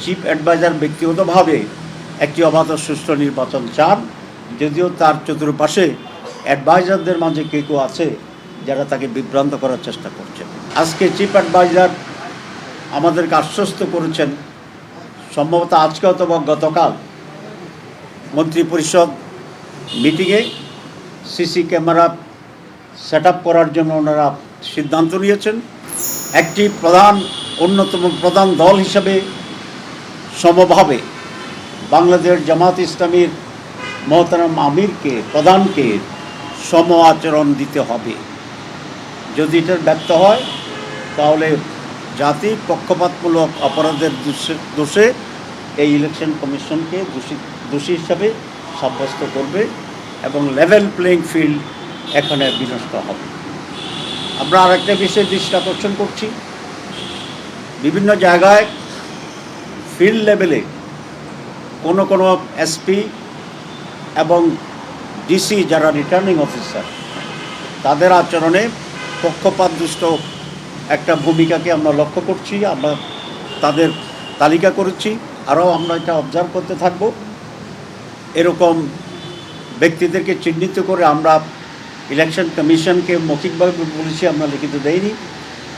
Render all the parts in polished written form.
Chief adviser ব্যক্তিগতভাবে একটি অবাধ ও সুষ্ঠু নির্বাচন চান, যদিও তার চতুর্পাশে অ্যাডভাইজারদের মাঝে কেউ আছে যারা তাকে বিভ্রান্ত করার চেষ্টা করছেন। আজকে চিফ অ্যাডভাইজার আমাদেরকে আশ্বস্ত করেছেন, সম্ভবত আজকে অথবা গতকাল মন্ত্রিপরিষদ মিটিংয়ে সিসি ক্যামেরা সেট আপ করার জন্য ওনারা সিদ্ধান্ত নিয়েছেন। একটি অন্যতম প্রধান দল হিসাবে সমভাবে বাংলাদেশ জামাত ইসলামীর মোহতারাম আমিরকে প্রধানকে সম আচরণ দিতে হবে। যদি এটার ব্যর্থ হয় তাহলে জাতি পক্ষপাতমূলক অপরাধের দোষে এই ইলেকশন কমিশনকে দোষী হিসাবে সাব্যস্ত করবে এবং লেভেল প্লেইং ফিল্ড এখানে বিনষ্ট হবে। আমরা আরেকটা বিষয়ে দৃষ্টি আকর্ষণ করছি, বিভিন্ন জায়গায় ফিল্ড লেভেলে কোনো এসপি এবং ডিসি যারা রিটার্নিং অফিসার তাদের আচরণে পক্ষপাতদুষ্ট একটা ভূমিকাকে আমরা লক্ষ্য করছি। আমরা তাদের তালিকা করেছি, আরও আমরা এটা অবজার্ভ করতে থাকব। এরকম ব্যক্তিদেরকে চিহ্নিত করে আমরা ইলেকশন কমিশনকে মৌখিকভাবে বলেছি, আমরা লিখিত দেইনি,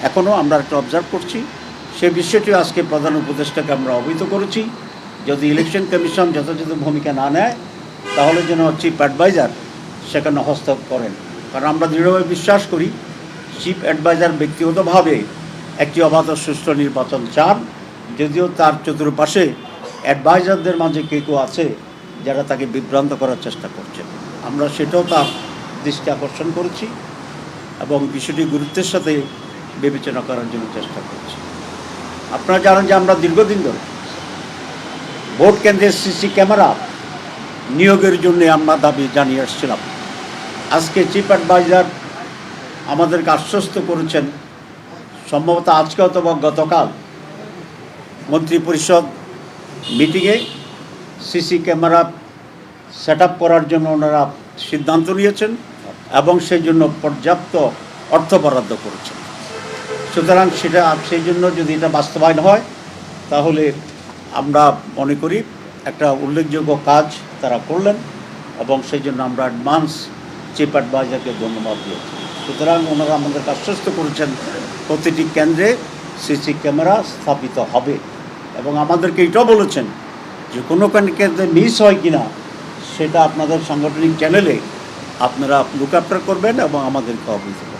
এখনও আমরা একটা অবজার্ভ করছি। সে বিষয়টি আজকে প্রধান উপদেষ্টাকে আমরা অবহিত করেছি। যদি ইলেকশন কমিশন যথাযথ ভূমিকা না নেয় তাহলে যেন চিফ অ্যাডভাইজার সেখানে হস্তক্ষেপ করেন, কারণ আমরা দৃঢ়ভাবে বিশ্বাস করি চিফ অ্যাডভাইজার ব্যক্তিগতভাবে একটি অবাধ ও সুষ্ঠু নির্বাচন চান, যদিও তার চতুর্পাশে অ্যাডভাইজারদের মাঝে কেউ আছে যারা তাকে বিভ্রান্ত করার চেষ্টা করছেন। আমরা সেটাও তার দৃষ্টি আকর্ষণ করেছি এবং বিষয়টি গুরুত্বের সাথে বিবেচনা করার জন্য চেষ্টা করছি। আপনারা জানেন যে আমরা দীর্ঘদিন ধরে ভোট কেন্দ্রের সিসি ক্যামেরা নিয়োগের জন্য আমরা দাবি জানিয়ে আসছিলাম। আজকে চিফ অ্যাডভাইজার আমাদেরকে আশ্বস্ত করেছেন, সম্ভবত আজকে অথবা গতকাল মন্ত্রিপরিষদ মিটিংয়ে সিসি ক্যামেরা সেট আপ করার জন্য ওনারা সিদ্ধান্ত নিয়েছেন এবং সেই জন্য পর্যাপ্ত অর্থ বরাদ্দ করেছেন। সুতরাং সেই জন্য যদি এটা বাস্তবায়ন হয় তাহলে আমরা মনে করি একটা উল্লেখযোগ্য কাজ তারা করলেন এবং সেই জন্য আমরা অ্যাডভান্স চিফ অ্যাডভাইজারকে ধন্যবাদ দিয়েছি। সুতরাং ওনারা আমাদেরকে আশ্বস্ত করেছেন প্রতিটি কেন্দ্রে সিসি ক্যামেরা স্থাপিত হবে এবং আমাদেরকে এটাও বলেছেন যে কোনো কেন্দ্রে মিস হয় কিনা সেটা আপনাদের সাংগঠনিক চ্যানেলে আপনারা লুক আফটার করবেন এবং আমাদেরকে অবহিত করবেন।